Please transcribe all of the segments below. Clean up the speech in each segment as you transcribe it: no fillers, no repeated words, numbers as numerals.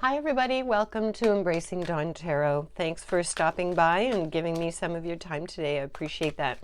Hi everybody, welcome to Embracing Dawn Tarot. Thanks for stopping by and giving me some of your time today. I appreciate that.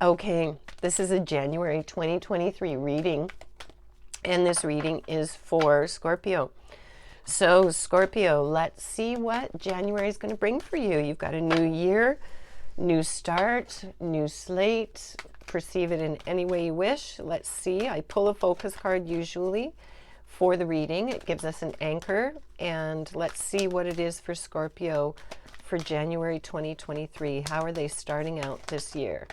Okay, this is a January 2023 reading, and this reading is for Scorpio. So Scorpio, let's see what January is going to bring for you. You've got a new year, new start, new slate. Perceive it in any way you wish. Let's see. I pull a focus card usually for the reading. It gives us an anchor, and let's see what it is for Scorpio for January 2023. How are they starting out this year?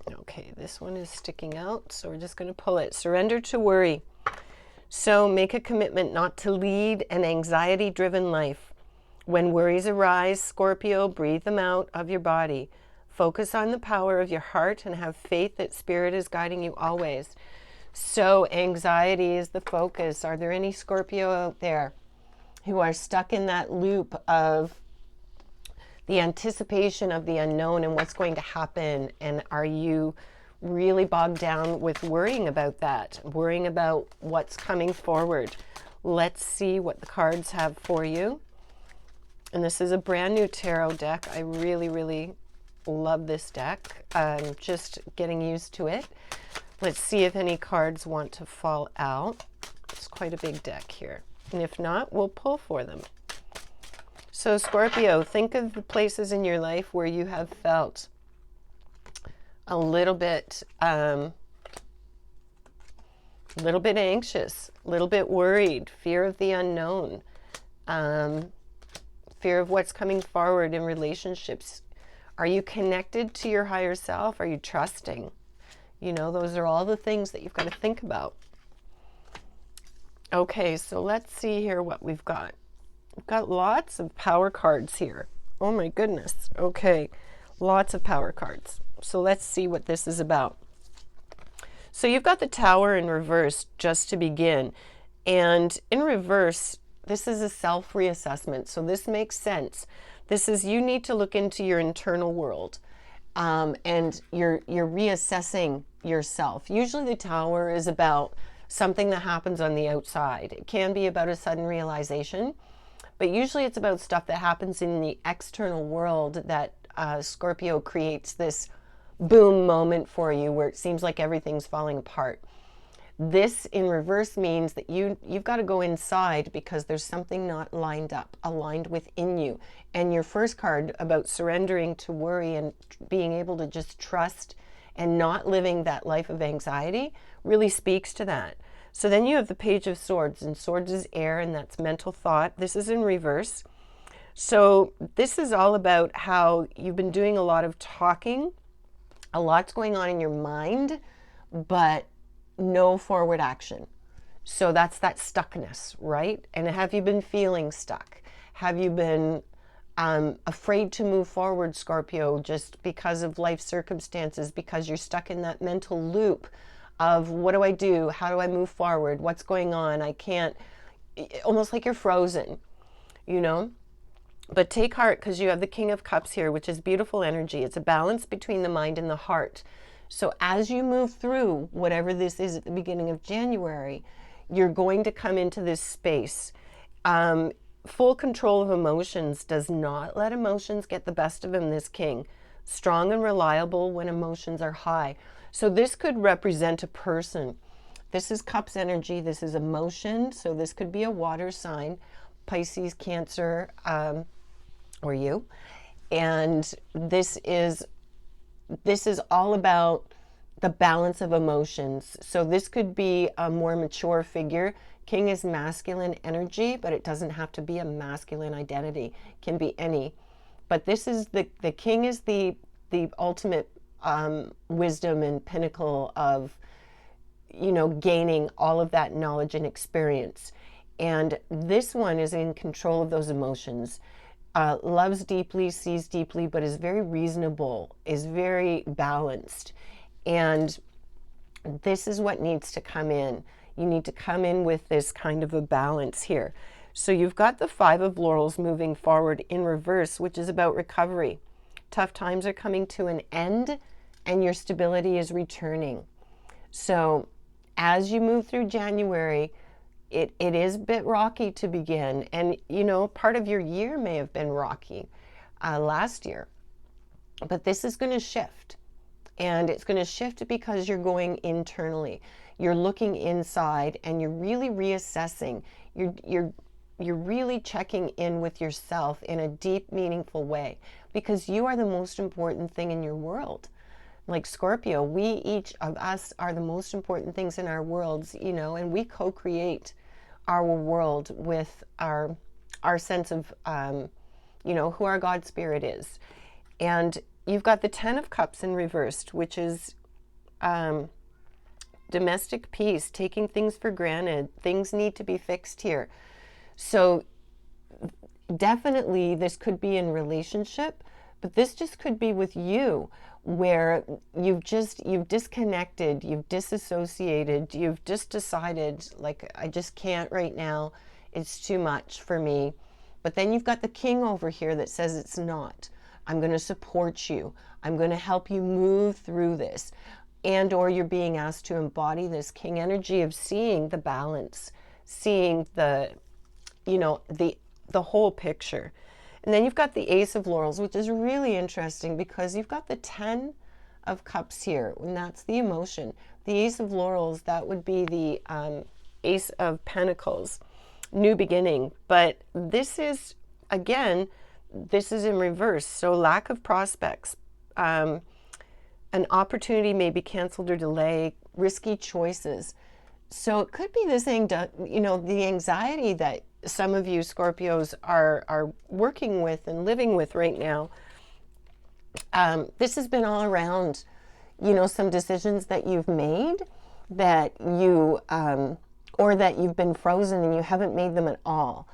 Okay, this one is sticking out, so we're just going to pull it. Surrender to worry. So make a commitment not to lead an anxiety-driven life. When worries arise, Scorpio, breathe them out of your body. Focus on the power of your heart and have faith that Spirit is guiding you always. So anxiety is the focus. Are there any Scorpio out there who are stuck in that loop of the anticipation of the unknown and what's going to happen? And are you really bogged down with worrying about that, worrying about what's coming forward? Let's see what the cards have for you. And this is a brand new tarot deck. I really love this deck. I'm just getting used to it. Let's see if any cards want to fall out. It's quite a big deck here. And if not, we'll pull for them. So Scorpio, think of the places in your life where you have felt a little bit anxious, a little bit worried, fear of the unknown, fear of what's coming forward in relationships. Are you connected to your higher self? Are you trusting? You know, those are all the things that you've got to think about. Okay, so let's see here what we've got. We've got lots of power cards here. Oh my goodness. Okay, lots of power cards. So let's see what this is about. So you've got the Tower in reverse just to begin. And in reverse, this is a self-reassessment. So this makes sense. This is, you need to look into your internal world. And you're reassessing yourself. Usually the Tower is about something that happens on the outside. It can be about a sudden realization, but usually it's about stuff that happens in the external world that Scorpio creates this boom moment for you where it seems like everything's falling apart. This in reverse means that you've got to go inside because there's something not aligned within you. And your first card about surrendering to worry and being able to just trust and not living that life of anxiety really speaks to that. So then you have the Page of Swords, and Swords is air, and that's mental thought. This is in reverse. So this is all about how you've been doing a lot of talking, a lot's going on in your mind, but no forward action. So that's that stuckness, right? And have you been feeling stuck? Have you been afraid to move forward, Scorpio, just because of life circumstances, because you're stuck in that mental loop of what do I do? How do I move forward? What's going on? I can't, almost like you're frozen, you know? But take heart, because you have the King of Cups here, which is beautiful energy. It's a balance between the mind and the heart. So as you move through whatever this is at the beginning of January, you're going to come into this space. Full control of emotions. Does not let emotions get the best of him, this king. Strong and reliable when emotions are high. So this could represent a person. This is Cups energy. This is emotion. So this could be a water sign, Pisces, Cancer, or you. And this is all about the balance of emotions. So this could be a more mature figure. King is masculine energy, but it doesn't have to be a masculine identity. It can be any. But this is the king is the ultimate wisdom and pinnacle of, you know, gaining all of that knowledge and experience. And this one is in control of those emotions. Loves deeply, sees deeply, but is very reasonable, is very balanced. And this is what needs to come in. You need to come in with this kind of a balance here. So you've got the Five of Laurels moving forward in reverse, which is about recovery. Tough times are coming to an end and your stability is returning. So as you move through January, it is a bit rocky to begin. And, you know, part of your year may have been rocky last year. But this is going to shift. And it's going to shift because you're going internally. You're looking inside and you're really reassessing. You're really checking in with yourself in a deep, meaningful way, because you are the most important thing in your world. Like Scorpio, we each of us are the most important things in our worlds, you know, and we co-create our world with our sense of, you know, who our God spirit is. And you've got the Ten of Cups in reversed, which is domestic peace, taking things for granted. Things need to be fixed here. So definitely this could be in relationship, but this just could be with you, where you've disconnected, you've disassociated, you've just decided, like, I just can't right now. It's too much for me. But then you've got the King over here that says it's not. I'm going to support you. I'm going to help you move through this. And or you're being asked to embody this King energy of seeing the balance, seeing the, you know, the whole picture. And then you've got the Ace of Laurels, which is really interesting because you've got the Ten of Cups here, and that's the emotion. The Ace of Laurels, that would be the Ace of Pentacles, new beginning. But this is, again, this is in reverse. So lack of prospects. An opportunity may be canceled or delayed, risky choices. So it could be this thing, you know, the anxiety that some of you Scorpios are working with and living with right now. This has been all around, you know, some decisions that you've made that you, or that you've been frozen and you haven't made them at all.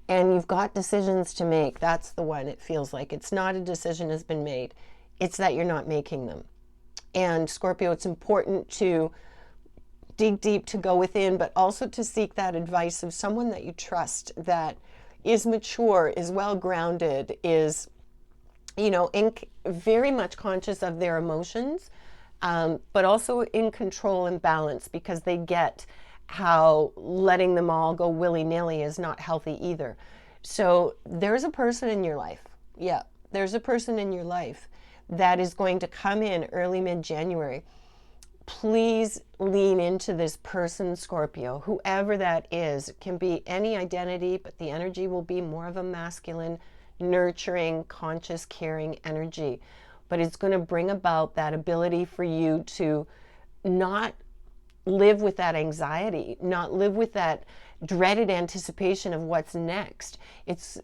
And you've got decisions to make. That's the one it feels like. It's not a decision has been made. It's that you're not making them. And Scorpio, it's important to dig deep, to go within, but also to seek that advice of someone that you trust, that is mature, is well-grounded, is, you know, very much conscious of their emotions, but also in control and balance, because they get how letting them all go willy-nilly is not healthy either. So there's a person in your life. Yeah, there's a person in your life that is going to come in early, mid-January. Please lean into this person, Scorpio, whoever that is. It can be any identity, but the energy will be more of a masculine, nurturing, conscious, caring energy. But it's going to bring about that ability for you to not live with that anxiety, not live with that dreaded anticipation of what's next.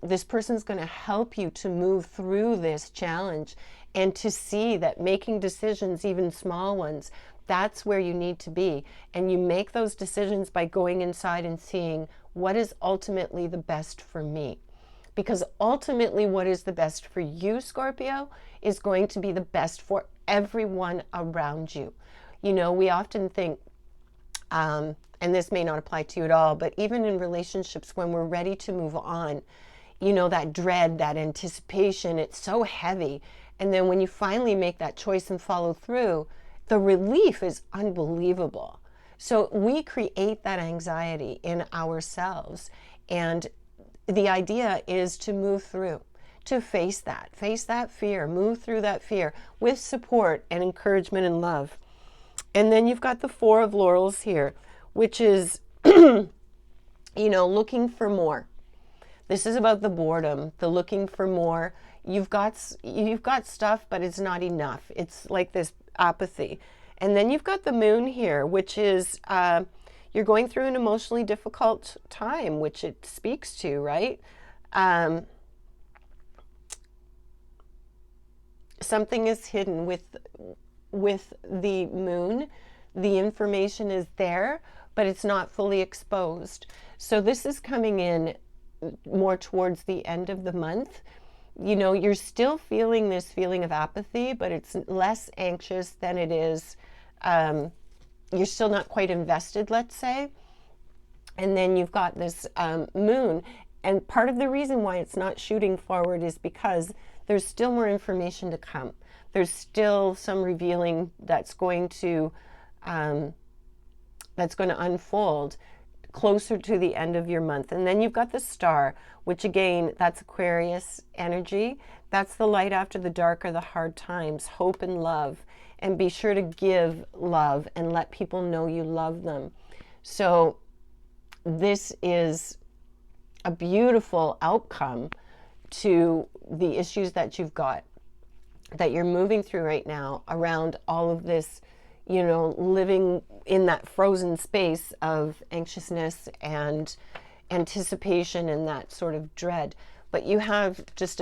This person's going to help you to move through this challenge and to see that making decisions, even small ones, that's where you need to be. And you make those decisions by going inside and seeing what is ultimately the best for me. Because ultimately what is the best for you, Scorpio, is going to be the best for everyone around you. You know, we often think, and this may not apply to you at all, but even in relationships when we're ready to move on, you know, that dread, that anticipation, it's so heavy. And then when you finally make that choice and follow through, the relief is unbelievable. So we create that anxiety in ourselves. And the idea is to move through, to face that fear, move through that fear with support and encouragement and love. And then you've got the Four of Laurels here, which is, you know, looking for more. This is about the boredom, the looking for more. You've got stuff, but it's not enough. It's like this apathy. And then you've got the Moon here, which is you're going through an emotionally difficult time, which it speaks to, right? Something is hidden with the Moon. The information is there, but it's not fully exposed. So this is coming in more towards the end of the month. You know, you're still feeling this feeling of apathy, but it's less anxious than it is. You're still not quite invested, let's say. And then you've got this Moon. And part of the reason why it's not shooting forward is because there's still more information to come. There's still some revealing that's going to unfold. closer to the end of your month. And then you've got the star, which again, that's Aquarius energy. That's the light after the dark or the hard times, hope and love. And be sure to give love and let people know you love them. So this is a beautiful outcome to the issues that you've got, that you're moving through right now around all of this, you know, living in that frozen space of anxiousness and anticipation and that sort of dread. But you have just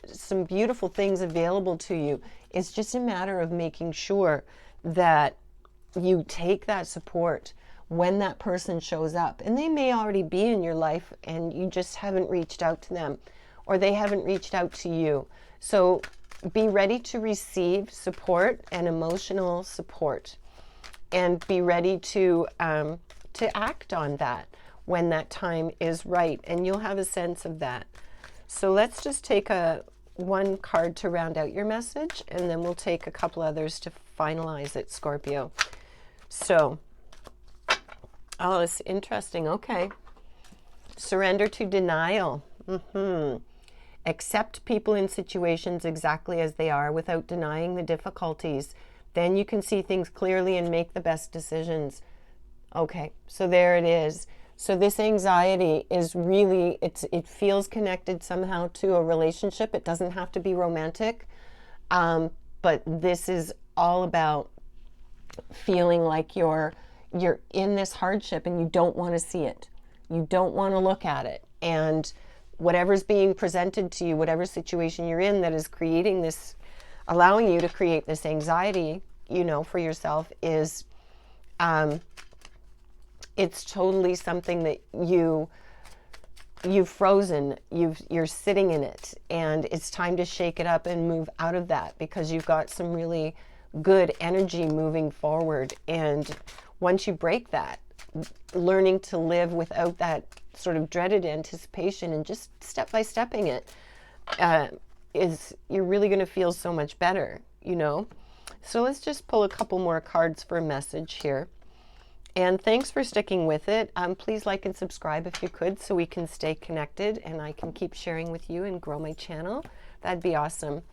some beautiful things available to you. It's just a matter of making sure that you take that support when that person shows up. And they may already be in your life and you just haven't reached out to them, or they haven't reached out to you. So be ready to receive support and emotional support, and be ready to act on that when that time is right, and you'll have a sense of that. So let's just take one card to round out your message, and then we'll take a couple others to finalize it, Scorpio. So, oh, it's interesting. Okay. Surrender to denial. Accept people in situations exactly as they are without denying the difficulties. Then you can see things clearly and make the best decisions. Okay, so there it is. So this anxiety is really, it feels connected somehow to a relationship. It doesn't have to be romantic, but this is all about feeling like you're in this hardship and you don't want to see it. You don't want to look at it. And whatever's being presented to you, whatever situation you're in that is creating this, allowing you to create this anxiety, you know, for yourself, is it's totally something that you've frozen, you're sitting in it, and it's time to shake it up and move out of that, because you've got some really good energy moving forward. And once you break that, learning to live without that sort of dreaded anticipation and just step by stepping it, you're really going to feel so much better, you know. So let's just pull a couple more cards for a message here. And thanks for sticking with it. Please like and subscribe if you could, so we can stay connected and I can keep sharing with you and grow my channel. That'd be awesome.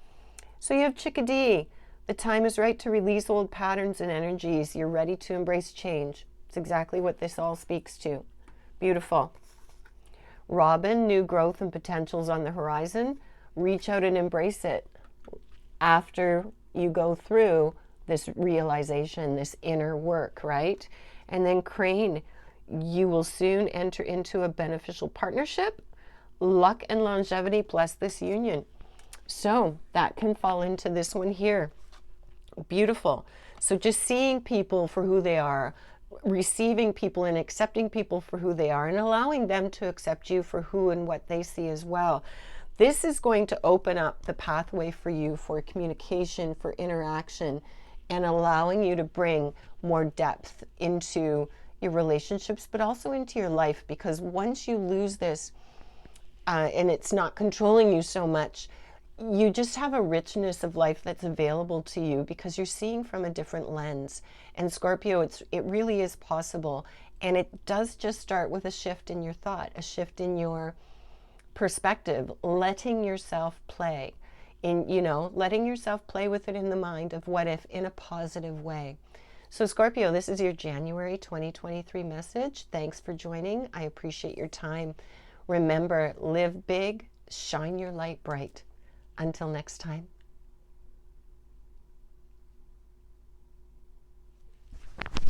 So you have Chickadee. The time is right to release old patterns and energies. You're ready to embrace change. It's exactly what this all speaks to. Beautiful. Robin, new growth and potentials on the horizon. Reach out and embrace it after you go through this realization, this inner work, right? And then Crane, you will soon enter into a beneficial partnership. Luck and longevity bless this union. So that can fall into this one here. Beautiful. So just seeing people for who they are, receiving people and accepting people for who they are, and allowing them to accept you for who and what they see as well. This is going to open up the pathway for you for communication, for interaction, and allowing you to bring more depth into your relationships, but also into your life. Because once you lose this, and it's not controlling you so much, you just have a richness of life that's available to you because you're seeing from a different lens. And Scorpio, it really is possible. And it does just start with a shift in your thought, a shift in your perspective, letting yourself play in, you know, letting yourself play with it in the mind of what if in a positive way. So Scorpio, this is your January 2023 message. Thanks for joining. I appreciate your time. Remember, live big, shine your light bright. Until next time.